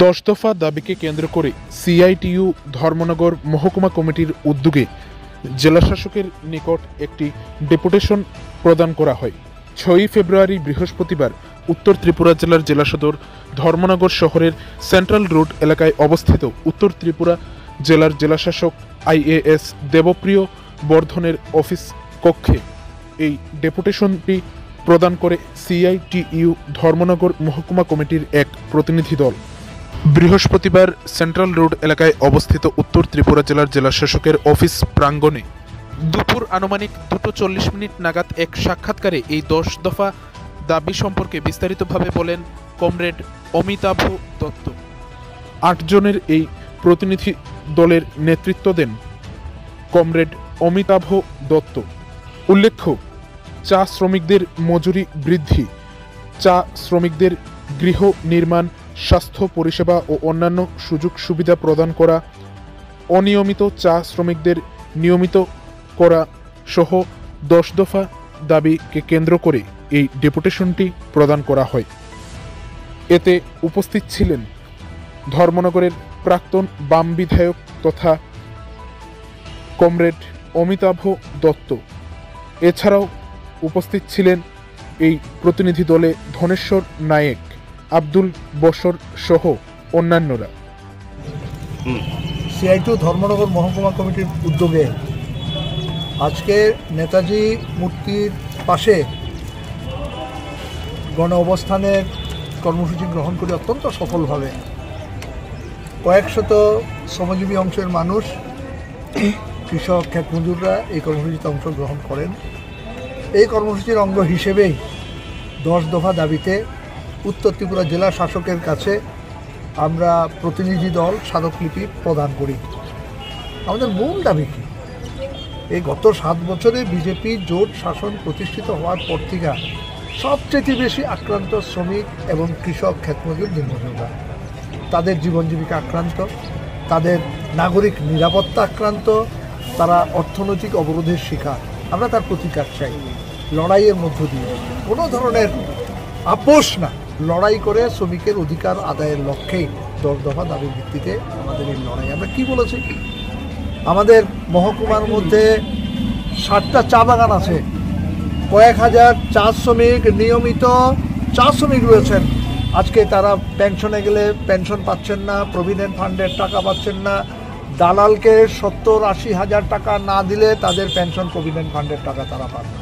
10 দফা দাবিকে কেন্দ্র করে সিআইটিইউ ধর্মনগর মহকুমা কমিটির উদ্যোগে জেলাশাসকের নিকট একটি ডেপুটেশন প্রদান করা হয়। 6 ফেব্রুয়ারি বৃহস্পতিবার উত্তর ত্রিপুরা জেলার জেলা সদর ধর্মনগর শহরের সেন্ট্রাল রোড এলাকায় অবস্থিত উত্তর ত্রিপুরা জেলার জেলাশাসক আইএএস দেবপ্রিয় বর্ধনের অফিস কক্ষে এই ডেপুটেশনটি প্রদান করে সিআইটিইউ ধর্মনগর মহকুমা কমিটির এক প্রতিনিধি দল। বৃহস্পতিবার সেন্ট্রাল রোড এলাকায় অবস্থিত উত্তর ত্রিপুরা জেলার জেলাশাসকের অফিস প্রাঙ্গণে দুপুর আনুমানিক 2:40 নাগাদ এক সাক্ষাৎকারে এই 10 দফা দাবি সম্পর্কে বিস্তারিতভাবে বলেন কমরেড অমিতাভ দত্ত। 8 জনের এই প্রতিনিধি দলের নেতৃত্ব দেন কমরেড অমিতাভ দত্ত। উল্লেখ্য, চা শ্রমিকদের মজুরি বৃদ্ধি, চা শ্রমিকদের গৃহ নির্মাণ, স্বাস্থ্য পরিষেবা ও অন্যান্য সুযোগ সুবিধা প্রদান করা, অনিয়মিত চা শ্রমিকদের নিয়মিত করা সহ 10 দফা দাবিকে কেন্দ্র করে এই ডেপুটেশনটি প্রদান করা হয়। এতে উপস্থিত ছিলেন ধর্মনগরের প্রাক্তন বাম বিধায়ক তথা কমরেড অমিতাভ দত্ত। এছাড়াও উপস্থিত ছিলেন এই প্রতিনিধি দলে ধনেশ্বর নায়েক, আব্দুল বশর সহ অন্যান্যরা। সিআইটিইউ ধর্মনগর মহকুমা কমিটির উদ্যোগে আজকে নেতাজি মূর্তির পাশে গণ অবস্থানের কর্মসূচি গ্রহণ করে অত্যন্ত সফলভাবে কয়েকশত শ্রমজীবী অংশের মানুষ, কৃষক, ক্ষেত মজুররা এই কর্মসূচিতে অংশগ্রহণ করেন। এই কর্মসূচির অঙ্গ হিসেবেই 10 দফা দাবিতে উত্তর ত্রিপুরা জেলা শাসকের কাছে আমরা প্রতিনিধি দল স্মারকলিপি প্রদান করি। আমাদের মূল দাবি কি? এই গত 7 বছরে বিজেপি জোট শাসন প্রতিষ্ঠিত হওয়ার পর থেকে সবচেয়ে বেশি আক্রান্ত শ্রমিক এবং কৃষক, ক্ষেতমজুর, দিনমজুররা। তাদের জীবন জীবিকা আক্রান্ত, তাদের নাগরিক নিরাপত্তা আক্রান্ত, তারা অর্থনৈতিক অবরোধের শিকার। আমরা তার প্রতিকার চাই লড়াইয়ের মধ্য দিয়ে, কোনো ধরনের আপোষ না, লড়াই করে শ্রমিকের অধিকার আদায়ের লক্ষ্যেই 10 দফা দাবির ভিত্তিতে আমাদের এই লড়াই। আমরা কি বলেছি? আমাদের মহকুমার মধ্যে 60টা চা বাগান আছে, কয়েক হাজার চা শ্রমিক, নিয়মিত চা শ্রমিক রয়েছেন। আজকে তারা পেনশনে গেলে পেনশন পাচ্ছেন না, প্রভিডেন্ট ফান্ডের টাকা পাচ্ছেন না। দালালকে 70-80 হাজার টাকা না দিলে তাদের পেনশন, প্রভিডেন্ট ফান্ডের টাকা তারা পান না।